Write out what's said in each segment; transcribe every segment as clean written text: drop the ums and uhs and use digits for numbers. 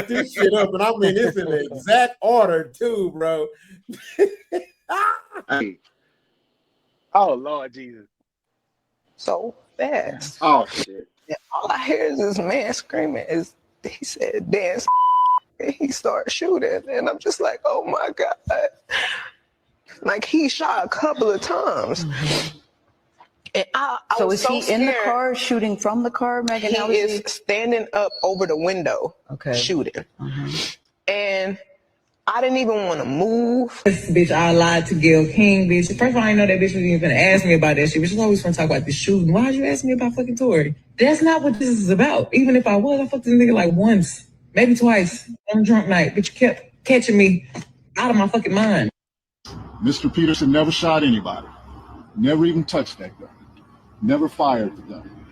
this shit up, and I mean it's in the exact order too, bro. Hey. Oh Lord Jesus. So fast. Oh shit. And all I hear is this man screaming. He said dance, and he started shooting, and I'm just like, oh my God. Like he shot a couple of times. And I so was is he scared. in the car shooting from the car, Megan? He is standing up over the window, shooting. And I didn't even want to move. This bitch all lied to Gail King, bitch. First of all, I didn't know that bitch was even gonna ask me about that shit. But she's always gonna talk about the shooting. Why'd you ask me about fucking Tory? That's not what this is about. Even if I was, I fucked this nigga like once, maybe twice on a drunk night. But you kept catching me out of my fucking mind. Mr. Peterson never shot anybody. Never even touched that gun. Never fired the gun.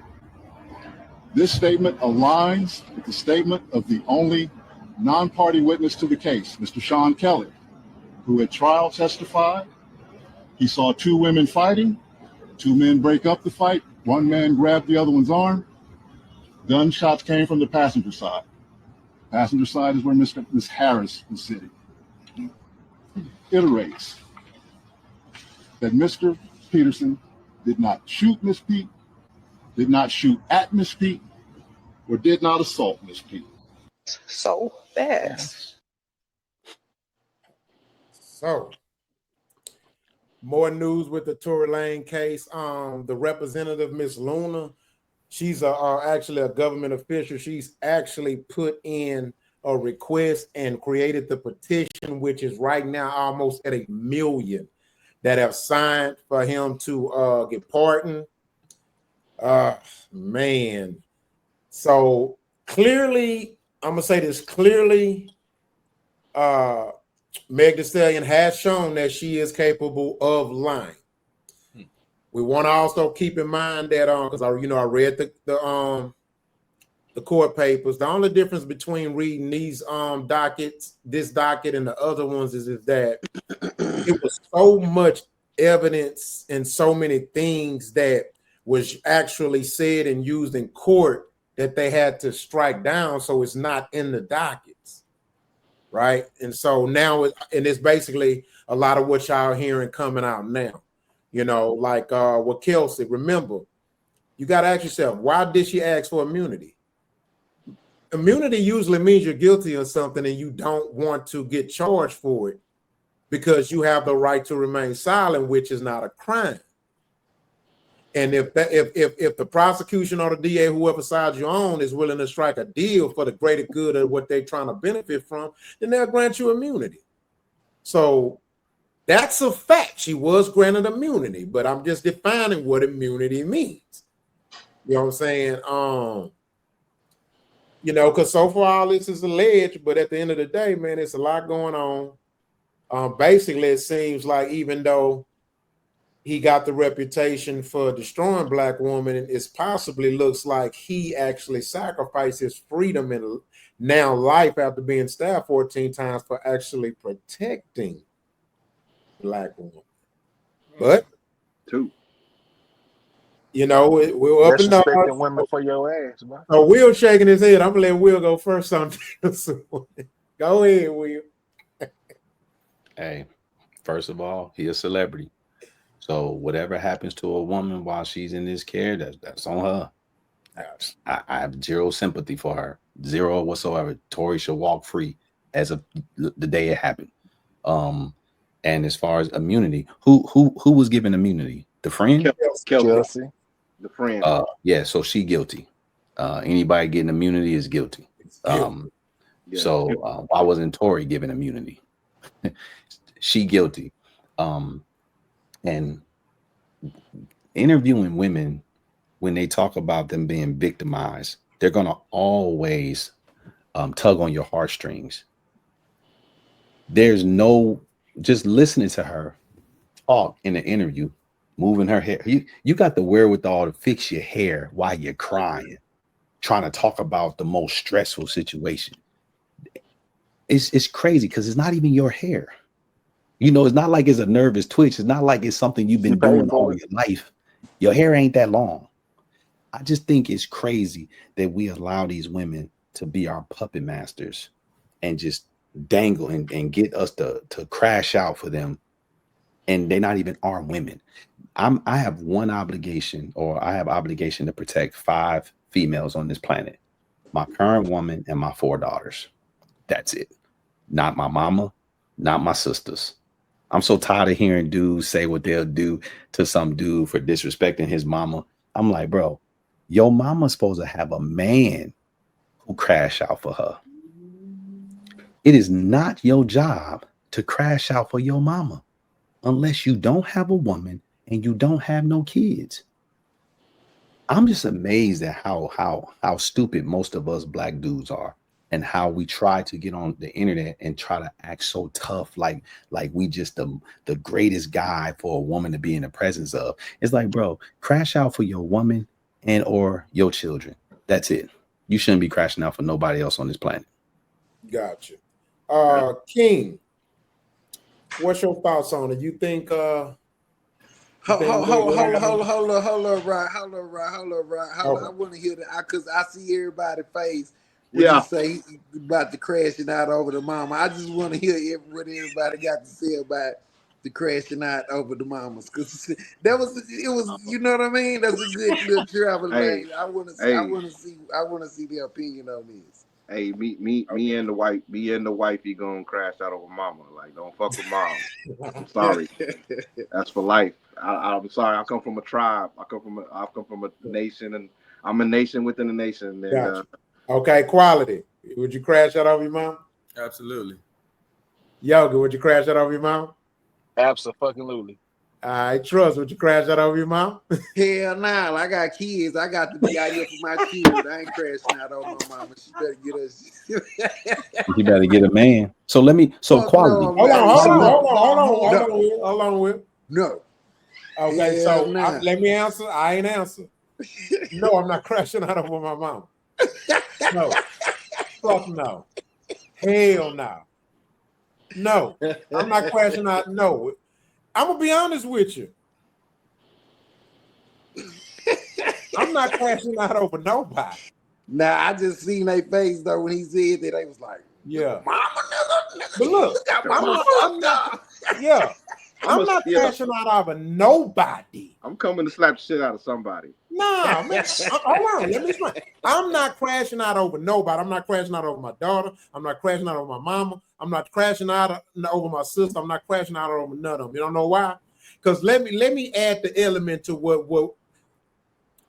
This statement aligns with the statement of the only non-party witness to the case, Mr. Sean Kelly, who at trial testified he saw two women fighting, two men break up the fight, one man grabbed the other one's arm. Gunshots came from the passenger side. Passenger side is where Miss Harris was sitting. Iterates that Mr. Peterson did not shoot Miss Pete, did not shoot at Miss Pete, or did not assault Miss Pete. So fast. So, more news with the Tory Lanez case. The representative, Miss Luna, she's actually a government official. She's actually put in a request and created the petition, which is right now almost at 1 million that have signed for him to get pardoned. Man. So clearly, I'm gonna say this clearly, Meg Thee Stallion has shown that she is capable of lying. We want to also keep in mind that because I read the court papers. The only difference between reading these dockets, this docket and the other ones is that it was so much evidence and so many things that was actually said and used in court that they had to strike down, so it's not in the dockets, right? And so now it's basically a lot of what y'all hearing coming out now, like with Kelsey. Remember, you got to ask yourself, why did she ask for immunity? Immunity usually means you're guilty of something and you don't want to get charged for it because you have the right to remain silent, which is not a crime. And if the prosecution or the DA, whoever side you're on, is willing to strike a deal for the greater good of what they're trying to benefit from, then they'll grant you immunity. So that's a fact. She was granted immunity, but I'm just defining what immunity means. You know what I'm saying? Because so far all this is alleged, but at the end of the day, man, it's a lot going on. Basically, it seems like even though he got the reputation for destroying Black women, it possibly looks like he actually sacrificed his freedom and now life after being stabbed 14 times for actually protecting Black women. But two. We're up and down. Women for your ass, man. So Will shaking his head. I'm gonna let Will go first on this one. Go ahead, Will. Hey, first of all, he a celebrity. So whatever happens to a woman while she's in this care, that's on her. I have zero sympathy for her, zero whatsoever. Tory should walk free as of the day it happened. And as far as immunity, who was given immunity? The friend? Kelsey. The friend. Yeah, so she guilty. Anybody getting immunity is guilty. So why wasn't Tory given immunity? She guilty. And interviewing women, when they talk about them being victimized, they're gonna always tug on your heartstrings. There's no, just listening to her talk in the interview, moving her hair. You got the wherewithal to fix your hair while you're crying, trying to talk about the most stressful situation. It's crazy because it's not even your hair. It's not like it's a nervous twitch. It's not like it's something you've been doing all your life. Your hair ain't that long. I just think it's crazy that we allow these women to be our puppet masters and just dangle and get us to crash out for them, and they're not even our women. I have one obligation, or I have obligation to protect 5 females on this planet: my current woman and my 4 daughters. That's it. Not my mama, not my sisters. I'm so tired of hearing dudes say what they'll do to some dude for disrespecting his mama. I'm like, bro, your mama's supposed to have a man who crash out for her. It is not your job to crash out for your mama unless you don't have a woman and you don't have no kids. I'm just amazed at how stupid most of us black dudes are, and how we try to get on the internet and try to act so tough, like we just the greatest guy for a woman to be in the presence of. It's like, bro, crash out for your woman and or your children. That's it. You shouldn't be crashing out for nobody else on this planet. Gotcha. King, what's your thoughts on it? You think Hold up, right. I want to hear that because I see everybody's face when you say about the crashing out over the mama. I just want to hear what everybody got to say about the crashing out over the mamas, because it was you know what I mean. That's a good little travel lane. I want to see the opinion on this. Hey, me and the wifey gonna crash out over mama. Like, don't fuck with mom. I'm sorry. That's for life. I'm sorry. I come from a tribe. I come from a nation, and I'm a nation within a nation. And, gotcha. Okay, Quality. Would you crash out over your mom? Absolutely. Yoga, would you crash out over your mom? Absolutely. All right, Trust, would you crash out over your mom? Hell nah, I got kids. I got to be out here for my kids. I ain't crashing out over my mama. She better get us. You better get a man. So Quality. No, Hold on, Will. No. Okay, so let me answer. I ain't answer. No, I'm not crashing out over my mom. No. Fuck no. Hell no. No, I'm not crashing out. No. I'm gonna be honest with you. I'm not crashing out over nobody. Nah, I just seen their face though when he said that. They was like, yeah, mama, nigga. But look, I'm not crashing out over nobody. I'm coming to slap the shit out of somebody. Nah, man. Hold on, let me explain. I'm not crashing out over nobody. I'm not crashing out over my daughter. I'm not crashing out over my mama. I'm not crashing out over my sister. I'm not crashing out over none of them. You don't know why? Because let me add the element to what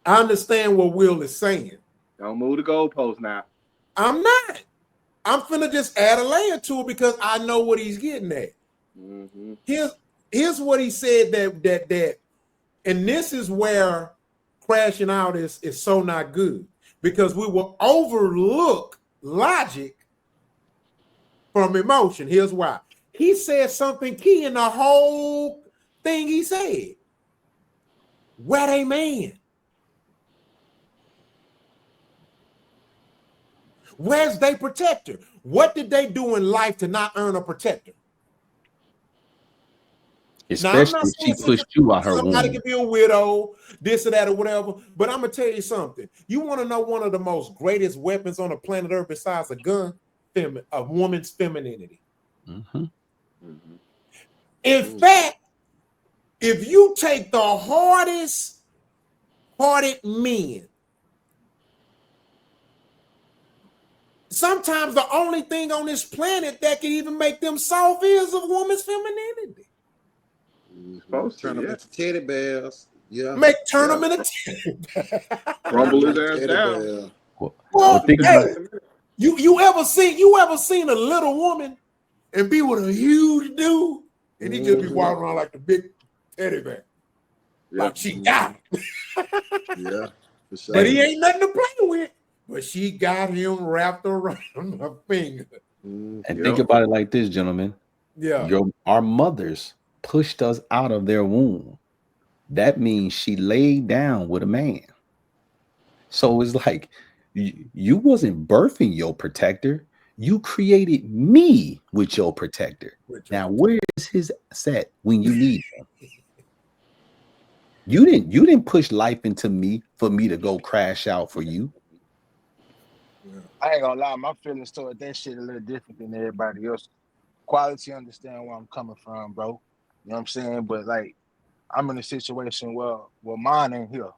I understand what Will is saying. Don't move the goalpost now. I'm not. I'm finna just add a layer to it because I know what he's getting at. Mm-hmm. Here's what he said that, and this is where crashing out is so not good, because we will overlook logic from emotion. Here's why. He said something key in the whole thing he said. Where they man? Where's they protector? What did they do in life to not earn a protector? Especially if she pushed you out her womb. Somebody could be a widow, this or that or whatever. But I'm gonna tell you something. You want to know one of the most greatest weapons on the planet Earth besides a gun? A woman's femininity. Mm-hmm. Mm-hmm. In fact, if you take the hardest hearted men, sometimes the only thing on this planet that can even make them soft is a woman's femininity. Turn them into teddy bears. Yeah. Turn them into teddy bears. Crumble his ass down. You ever seen a little woman and be with a huge dude and he just be walking around like the big teddy bear? Yeah. Like she got him. Yeah. For sure. But he ain't nothing to play with. But she got him wrapped around her finger. And think about it like this, gentlemen. Yeah. Our mothers pushed us out of their womb. That means she laid down with a man. So it's like you wasn't birthing your protector. You created me with your protector. Now, where is his set when you need him? You didn't push life into me for me to go crash out for you. I ain't gonna lie, my feelings toward that shit a little different than everybody else. Quality understand where I'm coming from, bro. You know what I'm saying? But like, I'm in a situation where mine ain't here.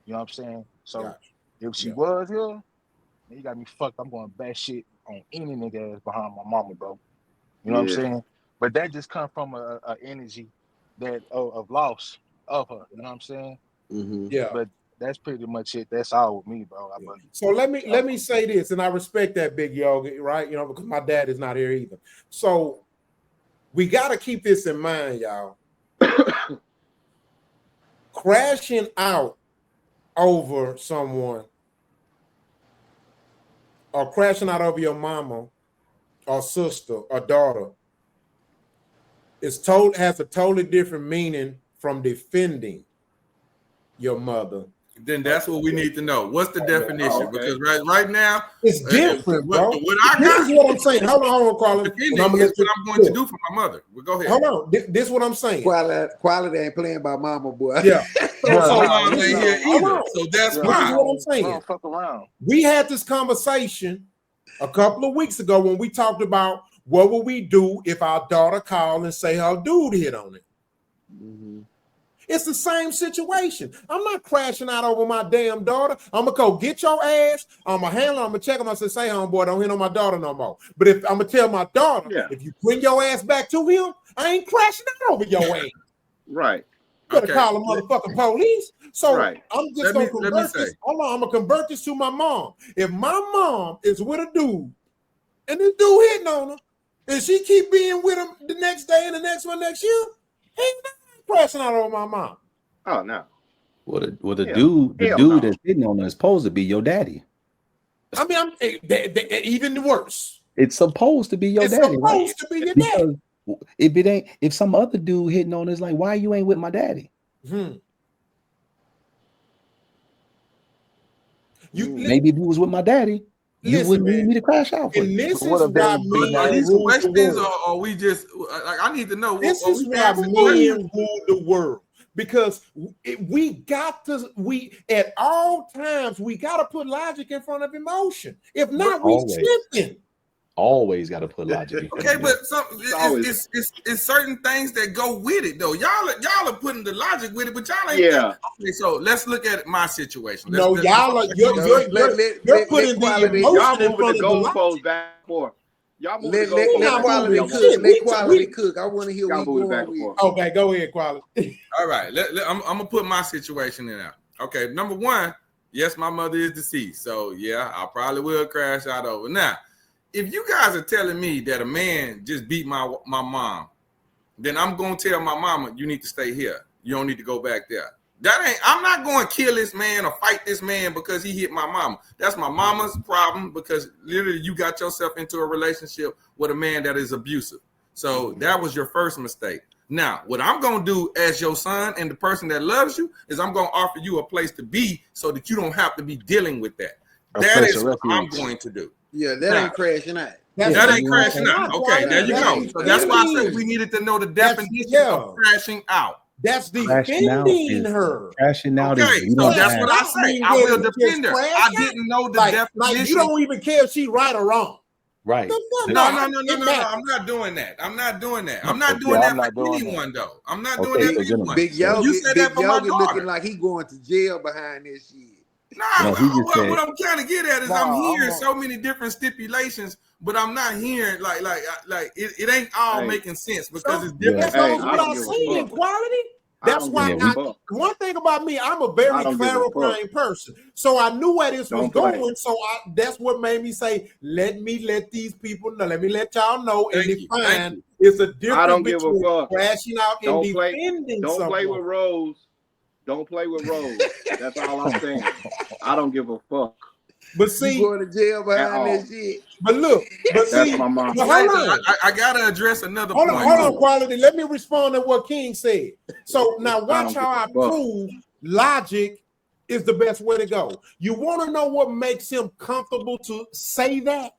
You know what I'm saying? So Gotcha. if she was here, man, you got me fucked. I'm going back shit on any nigga ass behind my mama, bro. You know what I'm saying? But that just come from a energy that of loss of her. You know what I'm saying? Yeah. But that's pretty much it. That's all with me, bro. So let me say this, and I respect that, Big Yogi, right? You know, because my dad is not here either. So we got to keep this in mind, y'all. Crashing out over someone or crashing out over your mama or sister or daughter has a totally different meaning from defending your mother. Then that's what we need to know. What's the definition? Because right now it's different, bro. What I this got is what I'm saying. Hold on, Quality. I'm what I'm going to do for my mother. Well, go ahead. Hold on. This is what I'm saying. Quality ain't playing by mama, boy. Yeah. So ain't here either. So that's This why. is what I'm saying. Don't fuck around. We had this conversation a couple of weeks ago when we talked about what would we do if our daughter called and say her dude hit on it. It's the same situation. I'm not crashing out over my damn daughter. I'm gonna go get your ass. I'm gonna handle. I'm gonna check him. I say, homeboy, don't hit on my daughter no more. But if I'm gonna tell my daughter, if you bring your ass back to him, I ain't crashing out over your ass. Right. You better call the motherfucking police. So I'm just gonna convert this. Hold on, I'm gonna convert this to my mom. If my mom is with a dude and this dude hitting on her, and she keep being with him the next day and the next one next year, ain't nothing crashing out over my mom. Oh no. Well, the dude that's hitting on her is supposed to be your daddy. I mean, even worse. It's supposed to be your daddy. It's supposed to be your daddy. If some other dude hitting on us, like, why you ain't with my daddy? Maybe if you was with my daddy, you wouldn't need me to crash out for. And this is why are these questions, or we just like? I need to know. This is why men rule the world, because we at all times we got to put logic in front of emotion. If not, we slipping. Always got to put logic. Okay, but it's certain things that go with it though. Y'all are putting the logic with it, but y'all ain't. Yeah. Okay, so let's look at my situation. You're putting the emotion y'all in moving front the of the goalposts back and forth. Y'all moving Let the quality cook. I want to hear what moving back and forth. Okay, go ahead, Quality. All right, I'm gonna put my situation in there. Okay, number one, yes, my mother is deceased, so yeah, I probably will crash out over now. If you guys are telling me that a man just beat my mom, then I'm gonna tell my mama, you need to stay here. You don't need to go back there. I'm not going to kill this man or fight this man because he hit my mama. That's my mama's problem, because literally you got yourself into a relationship with a man that is abusive. So that was your first mistake. Now, what I'm going to do as your son and the person that loves you is I'm going to offer you a place to be so that you don't have to be dealing with that. That is what I'm going to do. Yeah, that ain't crashing out. That ain't crashing out. Okay, there you go. So that's why I said we needed to know the definition of crashing out. That's defending her. Crashing out. Okay, so that's what I say. I will defend her. I didn't know the definition. Like you don't even care if she's right or wrong. Right. No. I'm not doing that. I'm not doing that for anyone, though. I'm not doing that for anyone. Big Yogi looking like he going to jail behind this shit. What I'm trying to get at is I'm hearing so many different stipulations, but I'm not hearing like it ain't all making sense because it's different. That's what I'm saying. Quality. That's why one thing about me, I'm a very clarifying person. So I knew where this was going. So that's what made me say, let these people know. Let me let y'all know and define it's a difference between crashing out and defending someone. Don't play with Rose. Don't play with Rose. That's all I'm saying. I don't give a fuck. But see, you going to jail behind that shit. But look, that's my mom. I gotta address another point. Hold on, Quality. Let me respond to what King said. So now watch how I prove logic is the best way to go. You want to know what makes him comfortable to say that?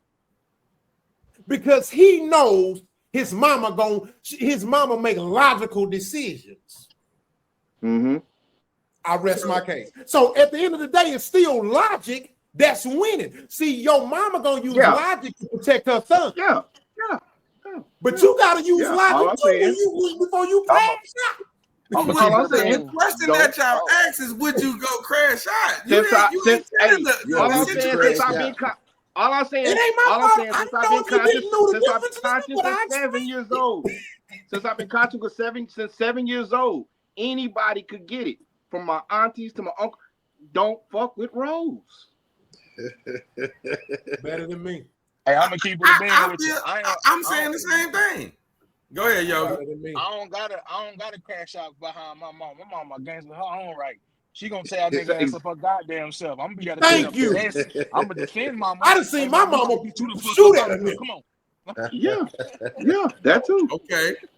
Because he knows his mama make logical decisions. Mm-hmm. I rest my case. So at the end of the day, it's still logic That's winning. See, your mama gonna use logic to protect her son. Yeah. But you gotta use All logic I'm too saying, before you crash out. The question that y'all ask is, would you go crash out? You ain't telling all I'm the saying situation. since I've been all I'm saying, It ain't my all I'm fault. saying I since don't I've know been if you conscious, didn't know the since I've difference. been conscious But since 7 years old. Since I've been conscious since 7 years old, anybody could get it. From my aunties to my uncle. Don't fuck with Rose. Better than me. Hey, I'm gonna keep it a being with you. I'm saying the same thing. Go ahead, Yogi. I don't gotta crash out behind my mom. My mama against her own right. She gonna tear a nigga ass up her goddamn self. I'm gonna be able to Thank you. I'm gonna defend mama. I done seen my mama beat you the fuck shoot up. at a nigga. Come on. Yeah, that too.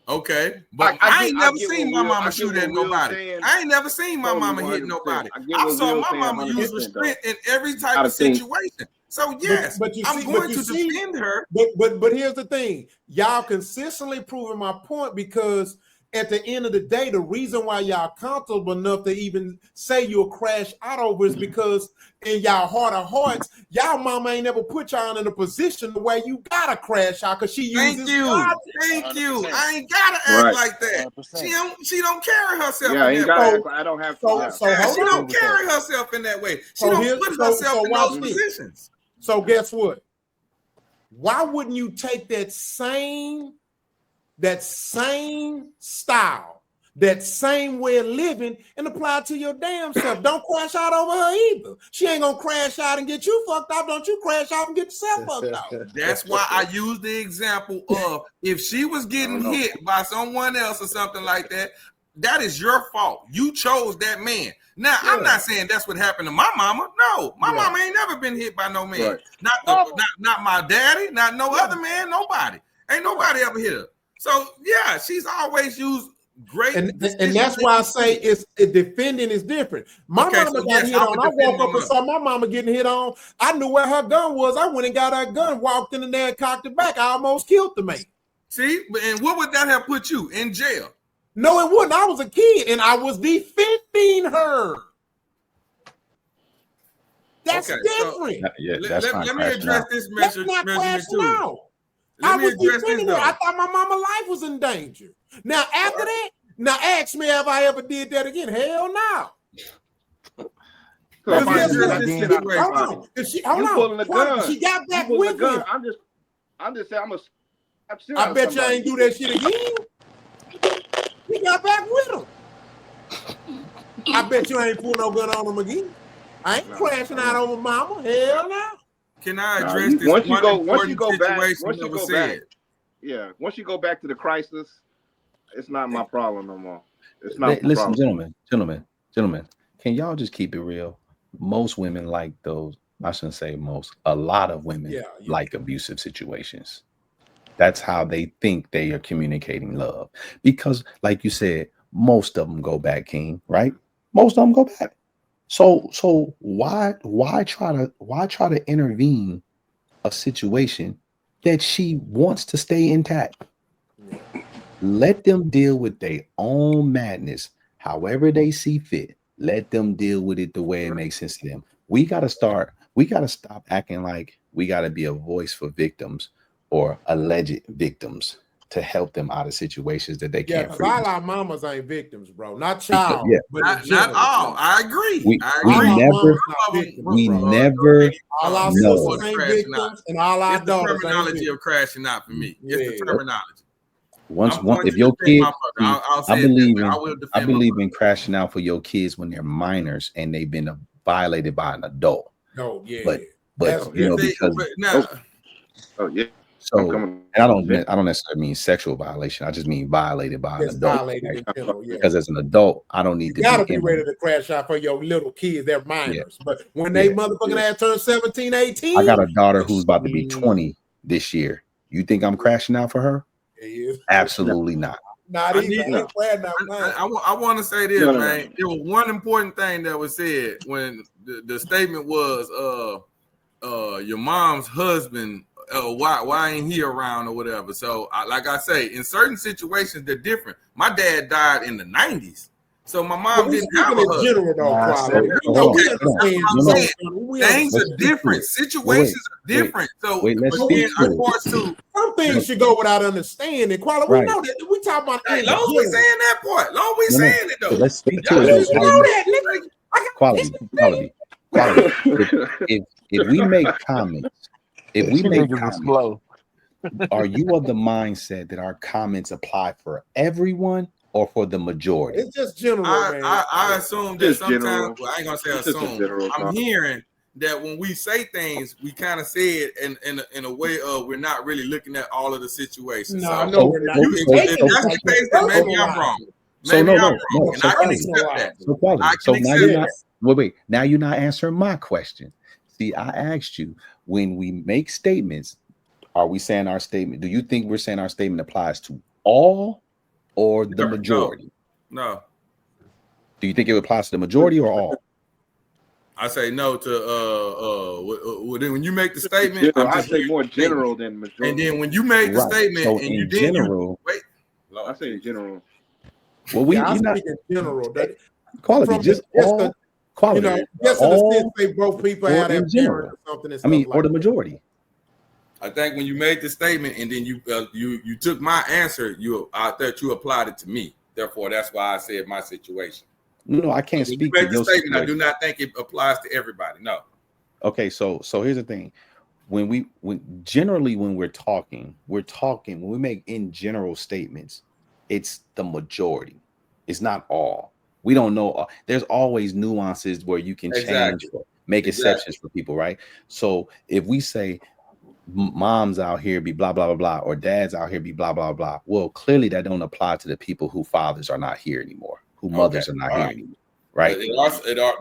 Okay. But I ain't never seen my mama shoot at nobody. Saying, I ain't never seen my mama hit nobody. I saw my mama use restraint in every type of situation. So yes, I'm going to defend her. But here's the thing. Y'all consistently proving my point, because at the end of the day, the reason why y'all comfortable enough to even say you'll crash out over is because in y'all heart of hearts, y'all mama ain't never put y'all in a position the way you gotta crash out because she uses logic. Thank you. I ain't gotta act like that. 100%. She don't carry herself in that way. I don't have to. So hold she on. don't carry herself in that way. She don't put herself in those positions. So guess what? Why wouldn't you take that same style, that same way of living, and apply it to your damn self? Don't crash out over her either. She ain't gonna crash out and get you fucked up. Don't you crash out and get yourself fucked up. That's why I use the example of if she was getting hit by someone else or something like that, that is your fault. You chose that man. Now, I'm not saying that's what happened to my mama. No, my mama ain't never been hit by no man. Right. Not my daddy, not no other man, nobody. Ain't nobody ever hit her. So yeah, she's always used great. And that's why I say defending is different. My mama got hit on. I woke up and saw my mama getting hit on. I knew where her gun was. I went and got her gun, walked in there and cocked it back. I almost killed the man. See, and what would that have put you in jail? No, it wouldn't. I was a kid and I was defending her. That's different. Let me address this measurement too. I was defending her. I thought my mama's life was in danger. Now, after that, now ask me if I ever did that again. Hell no. Hold on. Pulling the gun. She got back with him. I'm just saying. I bet you ain't do that shit again. He got back with him. I bet you ain't pull no gun on him again. I ain't crashing out over mama. Hell no. Can I address this once you go back, once you go back to the crisis, it's not my problem no more. It's not. Listen, gentlemen, can y'all just keep it real? Most women like those. I shouldn't say most. A lot of women like abusive situations. That's how they think they are communicating love. Because, like you said, most of them go back, King. Right? Most of them go back. So why try to intervene a situation that she wants to stay intact? Let them deal with their own madness, however they see fit. Let them deal with it the way it makes sense to them. We gotta stop acting like we gotta be a voice for victims or alleged victims to help them out of situations that they can't. Yeah, because all our mamas ain't victims, bro. Not child, but not all. I agree. We never all our sisters ain't victims, and all our daughters ain't terminology of crashing out for me. It's the terminology. If your kid, I believe in crashing out for your kids when they're minors and they've been violated by an adult. Oh yeah, but you know, because so and I don't necessarily mean sexual violation. I just mean violated by an adult. Because as an adult, I don't need to. You gotta be ready to crash out for your little kids. They're minors, but when they motherfucking ass turn 17, 18. I got a daughter who's about to be 20 this year. You think I'm crashing out for her? Absolutely not. Not even. I want to say this, man. There was one important thing that was said when the statement was, your mom's husband. Why ain't he around or whatever? So, like I say, in certain situations, they're different. My dad died in the 90s. So my mom we didn't have speaking a in husband. general though, Nah, quality. so- We know we Okay, so understand. that's what I'm saying. We Things understand. are different. Situations are different. So, wait, let's but speak then to in it. parts to, Some things should go without understanding. Quality, we Right. know that. We talk about as in long as we general. saying that part, long as we No, no. saying it So though. let's speak to Y'all it. You just know that, nigga. Quality. If we make comments, You niggas explode. are you of the mindset that our comments apply for everyone or for the majority? It's just general, man. I assume that Just sometimes, general. well, I ain't gonna say It's just a assume. general I'm thought. hearing that when we say things, we kind of say it in a way of we're not really looking at all of the situations. No, So I know we're not. if that's the case, then maybe I'm wrong. Maybe I'm wrong, and I can accept that. So quality. I So can now accept you're not. that. Wait. Now you're not answering my question. See, I asked you when we make statements. Are we saying our statement? Do you think we're saying our statement applies to all or the majority? No. Do you think it applies to the majority or all? I say no to when you make the statement. I say more general than majority. And then when you make the statement, So and in you general, wait. I say in general. Well, I speak in general. That quality, just all quality. You know, just in the sense they both people or have in that general. parent or something. And I mean, stuff or like the majority. I think when you made the statement and then you took my answer, I thought you applied it to me. Therefore, that's why I said my situation. No, I can't When speak you to make the your statement, situation. I do not think it applies to everybody. No. Okay, so here's the thing. When we're talking, when we make in general statements, it's the majority. It's not all. We don't know. There's always nuances where you can change, make exceptions for people, right? So if we say moms out here be blah blah blah blah, or dads out here be blah blah blah, well, clearly that don't apply to the people who fathers are not here anymore, who mothers are not here anymore, right?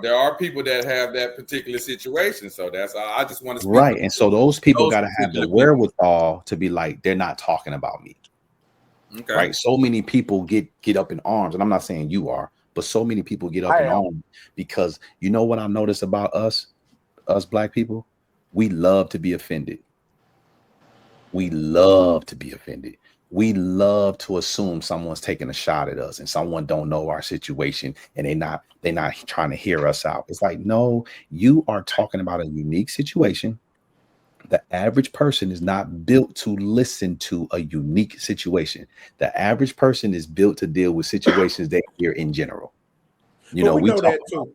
There are people that have that particular situation, so that's I just want to speak right. And so those people got to have the particular wherewithal to be like, they're not talking about me. Okay. Right. So many people get up in arms, and I'm not saying you are, but so many people get up in arms because you know what I noticed about us black people? We love to be offended. We love to be offended. We love to assume someone's taking a shot at us and someone don't know our situation and they're not trying to hear us out. It's like, no, you are talking about a unique situation. The average person is not built to listen to a unique situation. The average person is built to deal with situations they hear in general. You know, we know that too.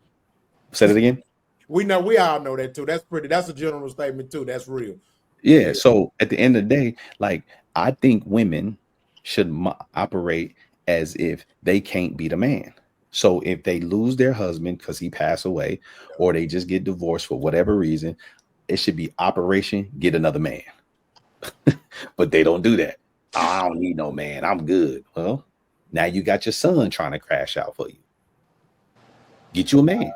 Say it again. We all know that too. That's a general statement too. That's real. Yeah. So at the end of the day, like, I think women should operate as if they can't be the man. So if they lose their husband because he passed away, or they just get divorced for whatever reason, it should be operation get another man. But they don't do that. I don't need no man. I'm good. Well, now you got your son trying to crash out for you. Get you a man.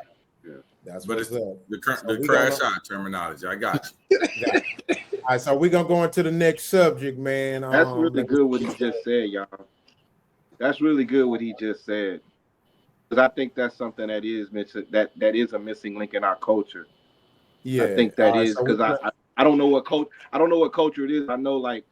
That's but what's it's up. the crash out terminology. I got you. All right, so we're gonna go into the next subject, man. That's really good what he just said, y'all. That's really good what he just said. Because I think that's something that is missing, that is a missing link in our culture. Yeah, I think that is because I don't know what culture it is. I know, like,